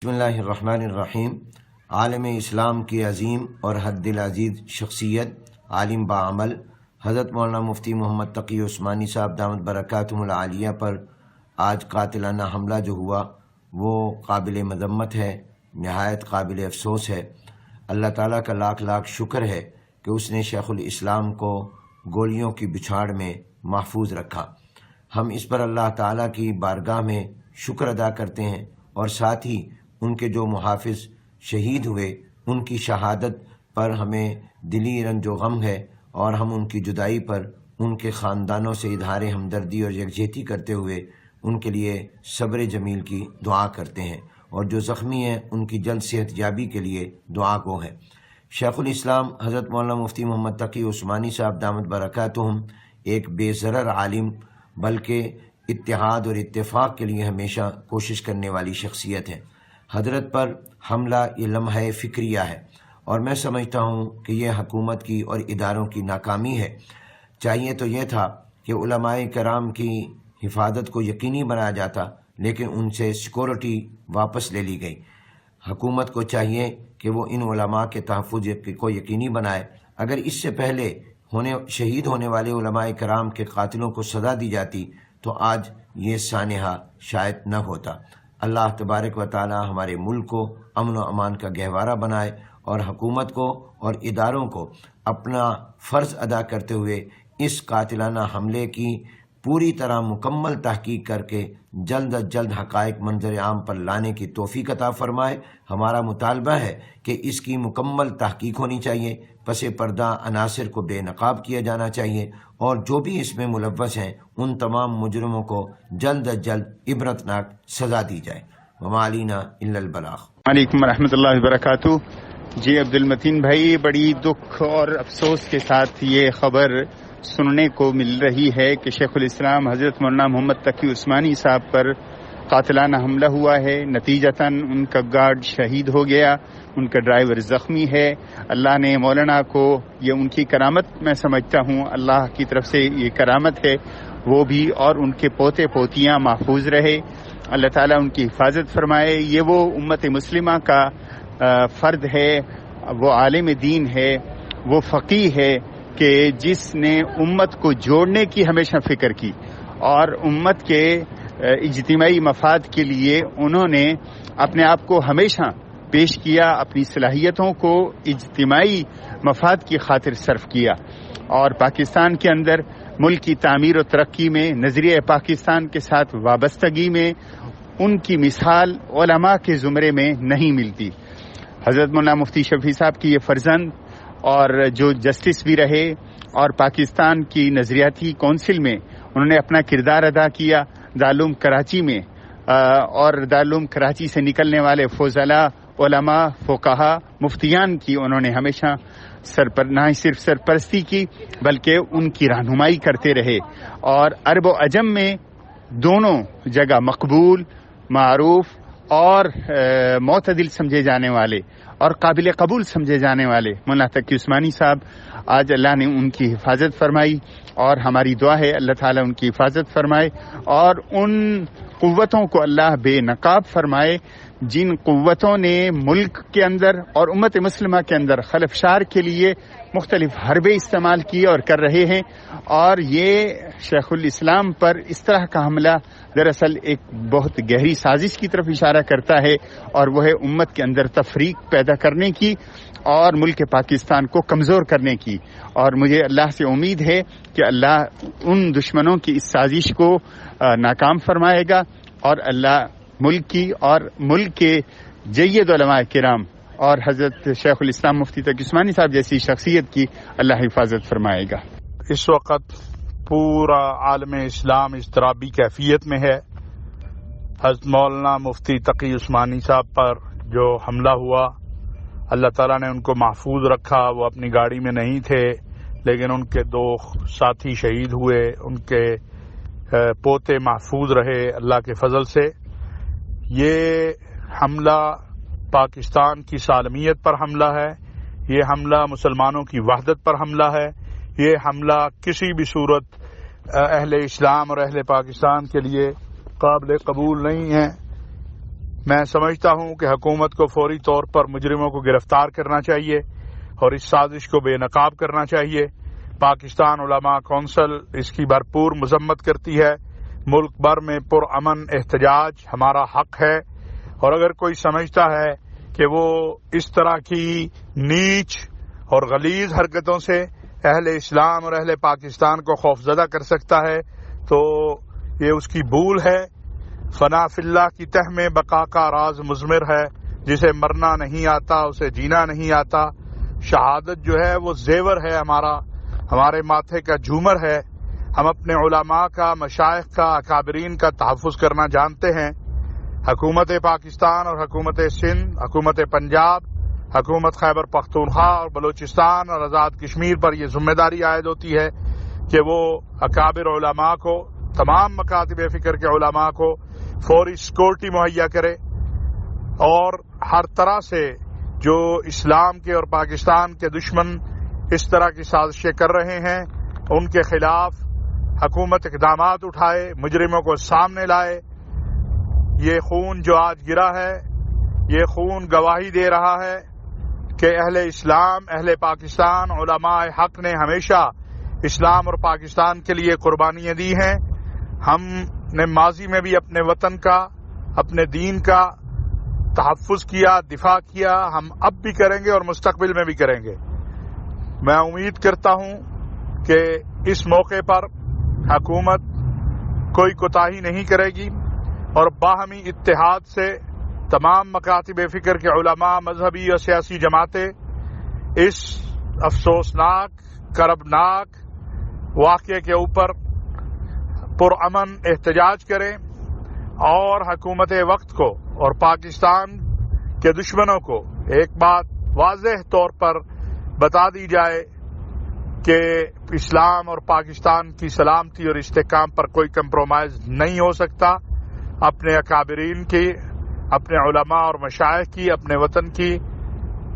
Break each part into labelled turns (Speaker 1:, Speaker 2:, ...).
Speaker 1: بسم اللہ الرحمن الرحیم۔ عالم اسلام کی عظیم اور حد دل عزیز شخصیت عالم باعمل حضرت مولانا مفتی محمد تقی عثمانی صاحب دامت برکاتہم العالیہ پر آج قاتلانہ حملہ جو ہوا وہ قابل مذمت ہے، نہایت قابل افسوس ہے۔ اللہ تعالیٰ کا لاکھ لاکھ شکر ہے کہ اس نے شیخ الاسلام کو گولیوں کی بچھاڑ میں محفوظ رکھا۔ ہم اس پر اللہ تعالیٰ کی بارگاہ میں شکر ادا کرتے ہیں اور ساتھ ہی ان کے جو محافظ شہید ہوئے ان کی شہادت پر ہمیں دلی رنج و غم ہے، اور ہم ان کی جدائی پر ان کے خاندانوں سے اظہار ہمدردی اور یکجہتی کرتے ہوئے ان کے لیے صبر جمیل کی دعا کرتے ہیں، اور جو زخمی ہیں ان کی جلد صحت یابی کے لیے دعا گو ہیں۔ شیخ الاسلام حضرت مولانا مفتی محمد تقی عثمانی صاحب دامت برکاتہم ایک بے ضرر عالم بلکہ اتحاد اور اتفاق کے لیے ہمیشہ کوشش کرنے والی شخصیت ہے۔ حضرت پر حملہ یہ لمحہ فکریہ ہے، اور میں سمجھتا ہوں کہ یہ حکومت کی اور اداروں کی ناکامی ہے۔ چاہیے تو یہ تھا کہ علماء کرام کی حفاظت کو یقینی بنایا جاتا، لیکن ان سے سیکورٹی واپس لے لی گئی۔ حکومت کو چاہیے کہ وہ ان علماء کے تحفظ کو یقینی بنائے۔ اگر اس سے پہلے شہید ہونے والے علماء کرام کے قاتلوں کو سزا دی جاتی تو آج یہ سانحہ شاید نہ ہوتا۔ اللہ تبارک و تعالی ہمارے ملک کو امن و امان کا گہوارہ بنائے، اور حکومت کو اور اداروں کو اپنا فرض ادا کرتے ہوئے اس قاتلانہ حملے کی پوری طرح مکمل تحقیق کر کے جلد از جلد حقائق منظر عام پر لانے کی توفیق عطا فرمائے۔ ہمارا مطالبہ ہے کہ اس کی مکمل تحقیق ہونی چاہیے، پس پردہ عناصر کو بے نقاب کیا جانا چاہیے، اور جو بھی اس میں ملوث ہیں ان تمام مجرموں کو جلد از جلد عبرتناک سزا دی جائے۔ وما علینا الا البلاغ۔
Speaker 2: وعلیکم ورحمۃ اللہ وبرکاتہ۔ جی عبد المتین بھائی، بڑی دکھ اور افسوس کے ساتھ یہ خبر سننے کو مل رہی ہے کہ شیخ الاسلام حضرت مولانا محمد تقی عثمانی صاحب پر قاتلانہ حملہ ہوا ہے۔ نتیجتاً ان کا گارڈ شہید ہو گیا، ان کا ڈرائیور زخمی ہے۔ اللہ نے مولانا کو، یہ ان کی کرامت میں سمجھتا ہوں، اللہ کی طرف سے یہ کرامت ہے، وہ بھی اور ان کے پوتے پوتیاں محفوظ رہے۔ اللہ تعالیٰ ان کی حفاظت فرمائے۔ یہ وہ امت مسلمہ کا فرد ہے، وہ عالم دین ہے، وہ فقیہ ہے کہ جس نے امت کو جوڑنے کی ہمیشہ فکر کی، اور امت کے اجتماعی مفاد کے لیے انہوں نے اپنے آپ کو ہمیشہ پیش کیا، اپنی صلاحیتوں کو اجتماعی مفاد کی خاطر صرف کیا، اور پاکستان کے اندر ملک کی تعمیر و ترقی میں نظریہ پاکستان کے ساتھ وابستگی میں ان کی مثال علماء کے زمرے میں نہیں ملتی۔ حضرت مولانا مفتی شفیع صاحب کی یہ فرزند، اور جو جسٹس بھی رہے، اور پاکستان کی نظریاتی کونسل میں انہوں نے اپنا کردار ادا کیا، دارالعلوم کراچی میں، اور دارالعلوم کراچی سے نکلنے والے فضلاء، علماء، فقہا، مفتیان کی انہوں نے ہمیشہ نہ صرف سرپرستی کی بلکہ ان کی رہنمائی کرتے رہے، اور عرب و عجم میں دونوں جگہ مقبول، معروف اور معتدل سمجھے جانے والے اور قابل قبول سمجھے جانے والے مولانا تقی عثمانی صاحب، آج اللہ نے ان کی حفاظت فرمائی، اور ہماری دعا ہے اللہ تعالیٰ ان کی حفاظت فرمائے، اور ان قوتوں کو اللہ بے نقاب فرمائے جن قوتوں نے ملک کے اندر اور امت مسلمہ کے اندر خلفشار کے لیے مختلف حربے استعمال کیے اور کر رہے ہیں۔ اور یہ شیخ الاسلام پر اس طرح کا حملہ دراصل ایک بہت گہری سازش کی طرف اشارہ کرتا ہے، اور وہ ہے امت کے اندر تفریق پیدا کرنے کی اور ملک پاکستان کو کمزور کرنے کی۔ اور مجھے اللہ سے امید ہے کہ اللہ ان دشمنوں کی اس سازش کو ناکام فرمائے گا، اور اللہ ملک کی اور ملک کے جید علماء کرام اور حضرت شیخ الاسلام مفتی تقی عثمانی صاحب جیسی شخصیت کی اللہ حفاظت فرمائے گا۔
Speaker 3: اس وقت پورا عالم اسلام اضطرابی کیفیت میں ہے۔ حضرت مولانا مفتی تقی عثمانی صاحب پر جو حملہ ہوا، اللہ تعالیٰ نے ان کو محفوظ رکھا۔ وہ اپنی گاڑی میں نہیں تھے، لیکن ان کے دو ساتھی شہید ہوئے، ان کے پوتے محفوظ رہے اللہ کے فضل سے۔ یہ حملہ پاکستان کی سالمیت پر حملہ ہے، یہ حملہ مسلمانوں کی وحدت پر حملہ ہے، یہ حملہ کسی بھی صورت اہل اسلام اور اہل پاکستان کے لیے قابل قبول نہیں ہے۔ میں سمجھتا ہوں کہ حکومت کو فوری طور پر مجرموں کو گرفتار کرنا چاہیے اور اس سازش کو بے نقاب کرنا چاہیے۔ پاکستان علماء کونسل اس کی بھرپور مذمت کرتی ہے۔ ملک بھر میں پرامن احتجاج ہمارا حق ہے، اور اگر کوئی سمجھتا ہے کہ وہ اس طرح کی نیچ اور غلیظ حرکتوں سے اہل اسلام اور اہل پاکستان کو خوفزدہ کر سکتا ہے تو یہ اس کی بھول ہے۔ فنا فی اللہ کی تہ میں بقا کا راز مضمر ہے، جسے مرنا نہیں آتا اسے جینا نہیں آتا۔ شہادت جو ہے وہ زیور ہے، ہمارے ماتھے کا جھومر ہے۔ ہم اپنے علماء کا، مشائخ کا، اکابرین کا تحفظ کرنا جانتے ہیں۔ حکومت پاکستان اور حکومت سندھ، حکومت پنجاب، حکومت خیبر پختونخوا اور بلوچستان اور آزاد کشمیر پر یہ ذمہ داری عائد ہوتی ہے کہ وہ اکابر علماء کو، تمام مکاتب فکر کے علماء کو فوری سیکورٹی مہیا کرے، اور ہر طرح سے جو اسلام کے اور پاکستان کے دشمن اس طرح کی سازشیں کر رہے ہیں ان کے خلاف حکومت اقدامات اٹھائے، مجرموں کو سامنے لائے۔ یہ خون جو آج گرا ہے، یہ خون گواہی دے رہا ہے کہ اہل اسلام، اہل پاکستان، علماء حق نے ہمیشہ اسلام اور پاکستان کے لیے قربانیاں دی ہیں۔ ہم نے ماضی میں بھی اپنے وطن کا، اپنے دین کا تحفظ کیا، دفاع کیا، ہم اب بھی کریں گے اور مستقبل میں بھی کریں گے۔ میں امید کرتا ہوں کہ اس موقع پر حکومت کوئی کوتاہی نہیں کرے گی اور باہمی اتحاد سے تمام مکاتب فکر کے علماء، مذہبی اور سیاسی جماعتیں اس افسوسناک، کربناک واقعے کے اوپر پرامن احتجاج کریں اور حکومت وقت کو اور پاکستان کے دشمنوں کو ایک بات واضح طور پر بتا دی جائے کہ اسلام اور پاکستان کی سلامتی اور استحکام پر کوئی کمپرومائز نہیں ہو سکتا۔ اپنے اکابرین کی، اپنے علماء اور مشائخ کی، اپنے وطن کی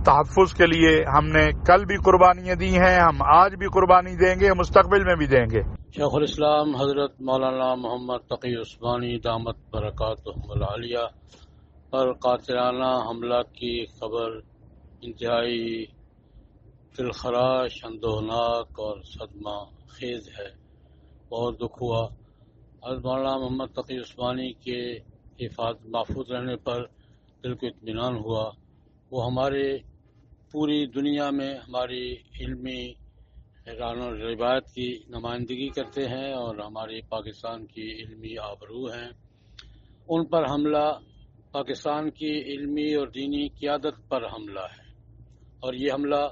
Speaker 3: تحفظ کے لیے ہم نے کل بھی قربانیاں دی ہیں، ہم آج بھی قربانی دیں گے، مستقبل میں بھی دیں گے۔
Speaker 4: شیخ الاسلام حضرت مولانا محمد تقی عثمانی دامت برکاتہم العالیہ پر قاتلانہ حملہ کی خبر انتہائی دلخراش، اندوہناک اور صدمہ خیز ہے۔ بہت دکھ ہوا۔ حضرت مولانا محمد تقی عثمانی کے محفوظ رہنے پر دل کو اطمینان ہوا۔ وہ ہمارے پوری دنیا میں ہماری علمی روایت کی نمائندگی کرتے ہیں اور ہماری پاکستان کی علمی آبرو ہیں۔ ان پر حملہ پاکستان کی علمی اور دینی قیادت پر حملہ ہے، اور یہ حملہ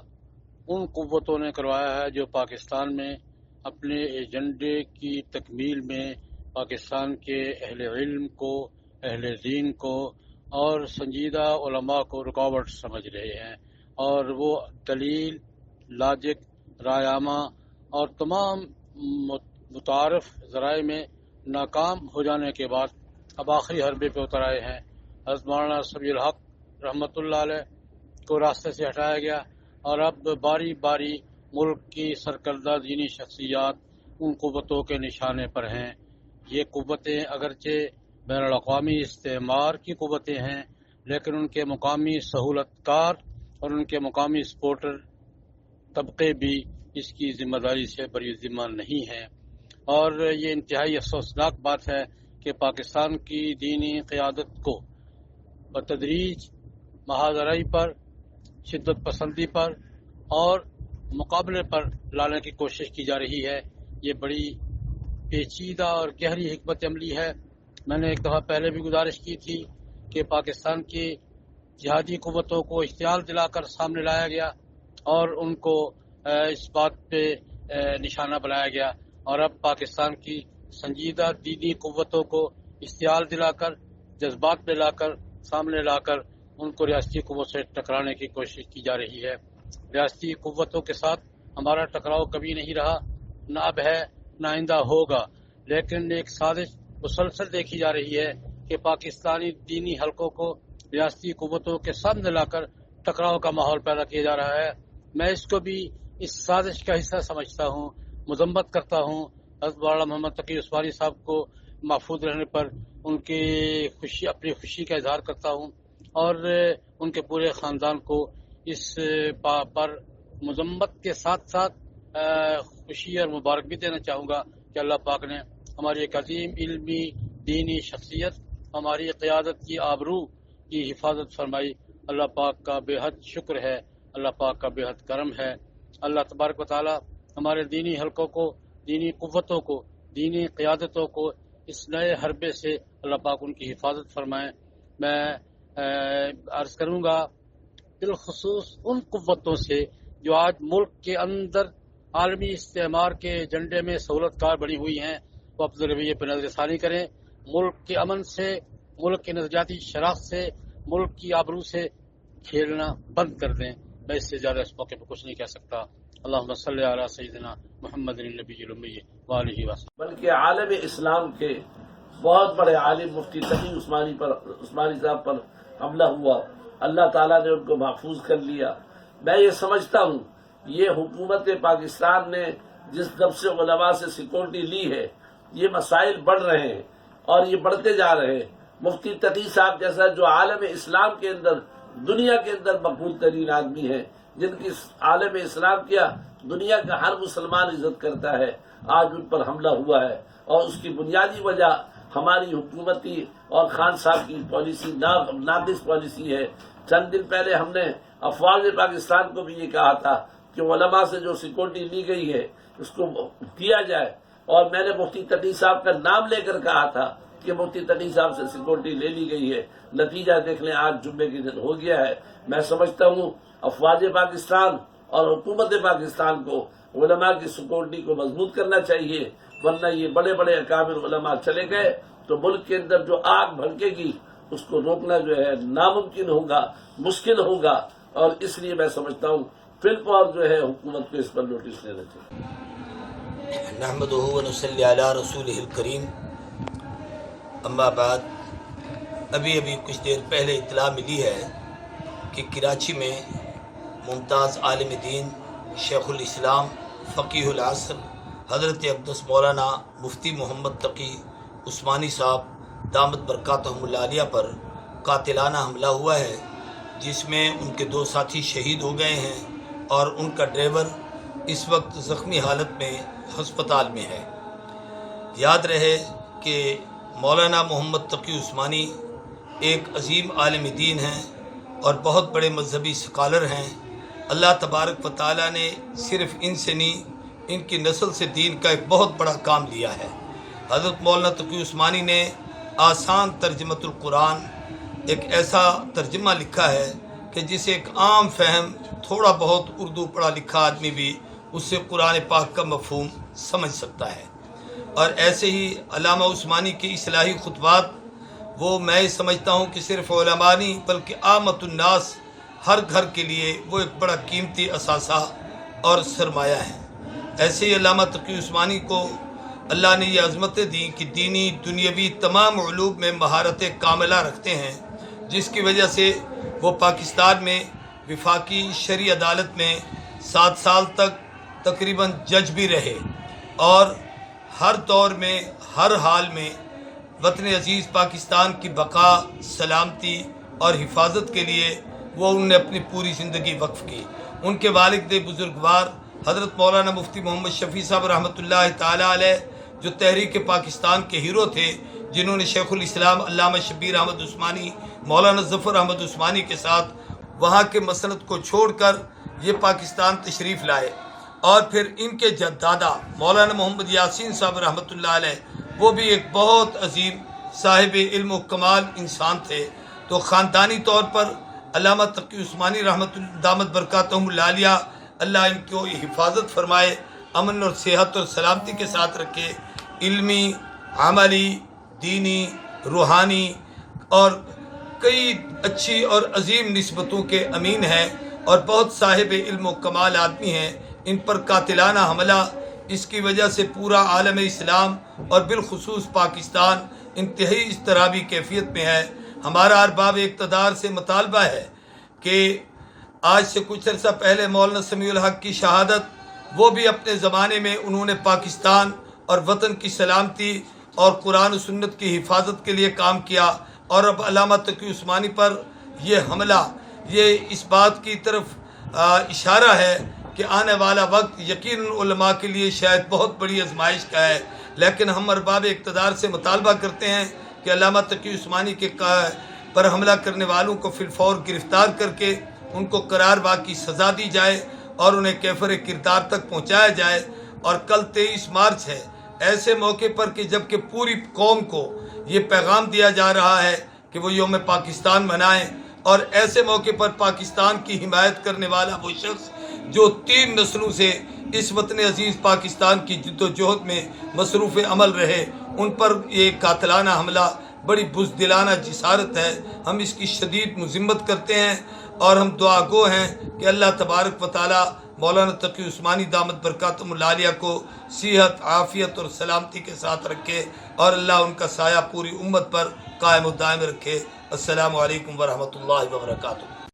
Speaker 4: ان قوتوں نے کروایا ہے جو پاکستان میں اپنے ایجنڈے کی تکمیل میں پاکستان کے اہل علم کو، اہل دین کو اور سنجیدہ علماء کو رکاوٹ سمجھ رہے ہیں، اور وہ دلیل، لاجک، رائے اور تمام متعارف ذرائع میں ناکام ہو جانے کے بعد اب آخری حربے پہ اتر آئے ہیں۔ حضرت مولانا سبیل الحق رحمۃ اللہ علیہ کو راستے سے ہٹایا گیا، اور اب باری باری ملک کی سرکردہ دینی شخصیات ان قوتوں کے نشانے پر ہیں۔ یہ قوتیں اگرچہ بین الاقوامی استعمار کی قوتیں ہیں، لیکن ان کے مقامی سہولت کار اور ان کے مقامی سپورٹر طبقے بھی اس کی ذمہ داری سے بری ذمہ نہیں ہیں۔ اور یہ انتہائی افسوسناک بات ہے کہ پاکستان کی دینی قیادت کو بتدریج مہاجرائی پر، شدت پسندی پر اور مقابلے پر لانے کی کوشش کی جا رہی ہے۔ یہ بڑی پیچیدہ اور گہری حکمت عملی ہے۔ میں نے ایک دفعہ پہلے بھی گزارش کی تھی کہ پاکستان کی جہادی قوتوں کو اشتعال دلا کر سامنے لایا گیا اور ان کو اس بات پہ نشانہ بنایا گیا، اور اب پاکستان کی سنجیدہ دینی قوتوں کو اشتعال دلا کر، جذبات میں لا کر، سامنے لا کر ان کو ریاستی قوت سے ٹکرانے کی کوشش کی جا رہی ہے۔ ریاستی قوتوں کے ساتھ ہمارا ٹکراؤ کبھی نہیں رہا، نہ اب ہے، نہ آئندہ ہوگا، لیکن ایک سازش مسلسل دیکھی جا رہی ہے کہ پاکستانی دینی حلقوں کو ریاستی قوتوں کے سامنے لا کر ٹکراؤ کا ماحول پیدا کیا جا رہا ہے۔ میں اس کو بھی اس سازش کا حصہ سمجھتا ہوں، مذمت کرتا ہوں۔ حضرت مولانا محمد تقی عثمانی صاحب کو محفوظ رہنے پر ان کی اپنی خوشی کا اظہار کرتا ہوں اور ان کے پورے خاندان کو اس پر مذمت کے ساتھ ساتھ خوشی اور مبارک بھی دینا چاہوں گا کہ اللہ پاک نے ہماری ایک عظیم علمی دینی شخصیت، ہماری قیادت کی آبرو کی حفاظت فرمائی۔ اللہ پاک کا بے حد شکر ہے، اللہ پاک کا بے حد کرم ہے۔ اللہ تبارک و تعالی ہمارے دینی حلقوں کو، دینی قوتوں کو، دینی قیادتوں کو اس نئے حربے سے اللہ پاک ان کی حفاظت فرمائے۔ میں عرض کروں گا بالخصوص ان قوتوں سے جو آج ملک کے اندر عالمی استعمار کے ایجنڈے میں سہولت کار بنی ہوئی ہیں، وہ اپنے رویے پہ نظر ثانی کریں، ملک کے امن سے، ملک کے نظریاتی شناخت سے، ملک کی آبرو سے کھیلنا بند کر دیں۔ میں اس سے زیادہ اس موقع پہ کچھ نہیں کہہ سکتا۔ اللہم صلی علی سیدنا محمد النبی الامی وآلہ وسلم۔
Speaker 5: بلکہ عالم اسلام کے بہت بڑے عالم مفتی تقی عثمانی صاحب پر حملہ ہوا، اللہ تعالیٰ نے ان کو محفوظ کر لیا۔ میں یہ سمجھتا ہوں یہ حکومت پاکستان نے جس ڈب سے علماء سے سیکورٹی لی ہے، یہ مسائل بڑھ رہے ہیں اور یہ بڑھتے جا رہے ہیں۔ مفتی تقی صاحب جیسا جو عالم اسلام کے اندر، دنیا کے اندر مقبول ترین آدمی ہے، جن کی عالم اسلام کیا دنیا کا ہر مسلمان عزت کرتا ہے، آج ان پر حملہ ہوا ہے اور اس کی بنیادی وجہ ہماری حکومتی اور خان صاحب کی پالیسی ناقص پالیسی ہے۔ چند دن پہلے ہم نے افواج پاکستان کو بھی یہ کہا تھا کہ علماء سے جو سیکورٹی لی گئی ہے اس کو کیا جائے، اور میں نے مفتی تقی صاحب کا نام لے کر کہا تھا کہ مفتی تقی صاحب سے سیکورٹی لے لی گئی ہے۔ نتیجہ دیکھ لیں، آج جمعے کے دن ہو گیا ہے۔ میں سمجھتا ہوں افواج پاکستان اور حکومت پاکستان کو علماء کی سیکورٹی کو مضبوط کرنا چاہیے، ورنہ یہ بڑے بڑے اکابر علماء چلے گئے تو ملک کے اندر جو آگ بھڑکے گی اس کو روکنا جو ہے ناممکن ہوگا، مشکل ہوگا، اور اس لیے میں سمجھتا ہوں فی الفور جو ہے حکومت کو اس پر نوٹس لینا چاہیے۔
Speaker 6: نحمدہ و نصلی علی رسولہ الکریم، اما بعد، ابھی کچھ دیر پہلے اطلاع ملی ہے کہ کراچی میں ممتاز عالم دین شیخ الاسلام فقیہ العصر حضرت اقدس مولانا مفتی محمد تقی عثمانی صاحب دامت برکاتہم العالیہ پر قاتلانہ حملہ ہوا ہے، جس میں ان کے 2 ساتھی شہید ہو گئے ہیں اور ان کا ڈرائیور اس وقت زخمی حالت میں ہسپتال میں ہے۔ یاد رہے کہ مولانا محمد تقی عثمانی ایک عظیم عالم دین ہیں اور بہت بڑے مذہبی سکالر ہیں۔ اللہ تبارک و تعالیٰ نے صرف ان سے نہیں، ان کی نسل سے دین کا ایک بہت بڑا کام لیا ہے۔ حضرت مولانا تقی عثمانی نے آسان ترجمۃ القرآن، ایک ایسا ترجمہ لکھا ہے کہ جسے ایک عام فہم تھوڑا بہت اردو پڑھا لکھا آدمی بھی اس سے قرآن پاک کا مفہوم سمجھ سکتا ہے۔ اور ایسے ہی علامہ عثمانی کے اصلاحی خطبات، وہ میں سمجھتا ہوں کہ صرف علماء نہیں بلکہ عامت الناس، ہر گھر کے لیے وہ ایک بڑا قیمتی اثاثہ اور سرمایہ ہے۔ ایسے ہی علامہ تقی عثمانی کو اللہ نے یہ عظمتیں دیں کہ دینی دنیاوی تمام علوم میں مہارت کاملہ رکھتے ہیں، جس کی وجہ سے وہ پاکستان میں وفاقی شرعی عدالت میں 7 سال تک تقریباً جج بھی رہے، اور ہر دور میں، ہر حال میں وطن عزیز پاکستان کی بقا، سلامتی اور حفاظت کے لیے انہوں نے اپنی پوری زندگی وقف کی۔ ان کے والد بزرگوار حضرت مولانا مفتی محمد شفیع صاحب رحمۃ اللہ تعالی علیہ، جو تحریک پاکستان کے ہیرو تھے، جنہوں نے شیخ الاسلام علامہ شبیر احمد عثمانی، مولانا ظفر احمد عثمانی کے ساتھ وہاں کے مسند کو چھوڑ کر یہ پاکستان تشریف لائے، اور پھر ان کے دادا مولانا محمد یاسین صاحب رحمۃ اللہ علیہ، وہ بھی ایک بہت عظیم صاحب علم و کمال انسان تھے۔ تو خاندانی طور پر علامہ تقی عثمانی رحمۃ دامت برکاتہم العالیہ، اللہ ان کو حفاظت فرمائے، امن اور صحت اور سلامتی کے ساتھ رکھے، علمی، عملی، دینی، روحانی اور کئی اچھی اور عظیم نسبتوں کے امین ہیں اور بہت صاحب علم و کمال آدمی ہیں۔ ان پر قاتلانہ حملہ، اس کی وجہ سے پورا عالم اسلام اور بالخصوص پاکستان انتہائی اضطرابی کیفیت میں ہے۔ ہمارا ارباب اقتدار سے مطالبہ ہے کہ آج سے کچھ عرصہ پہلے مولانا سمیع الحق کی شہادت، وہ بھی اپنے زمانے میں انہوں نے پاکستان اور وطن کی سلامتی اور قرآن و سنت کی حفاظت کے لیے کام کیا، اور اب علامہ تقی عثمانی پر یہ حملہ یہ اس بات کی طرف اشارہ ہے کہ آنے والا وقت یقیناً علماء کے لیے شاید بہت بڑی آزمائش کا ہے، لیکن ہم ارباب اقتدار سے مطالبہ کرتے ہیں کہ علامہ تقی عثمانی کے پر حملہ کرنے والوں کو فی الفور گرفتار کر کے ان کو قرار باغ کی سزا دی جائے اور انہیں کیفر کردار تک پہنچایا جائے۔ اور کل 23 مارچ ہے، ایسے موقع پر کہ جب کہ پوری قوم کو یہ پیغام دیا جا رہا ہے کہ وہ یوم پاکستان منائیں، اور ایسے موقع پر پاکستان کی حمایت کرنے والا وہ شخص جو 3 نسلوں سے اس وطن عزیز پاکستان کی جد و جہد میں مصروف عمل رہے، ان پر یہ قاتلانہ حملہ بڑی بزدلانہ جسارت ہے۔ ہم اس کی شدید مذمت کرتے ہیں، اور ہم دعا گو ہیں کہ اللہ تبارک و تعالی مولانا تقی عثمانی دامت برکاتہم العالیہ کو صحت، عافیت اور سلامتی کے ساتھ رکھے، اور اللہ ان کا سایہ پوری امت پر قائم و دائم رکھے۔ السلام علیکم ورحمۃ اللہ وبرکاتہ۔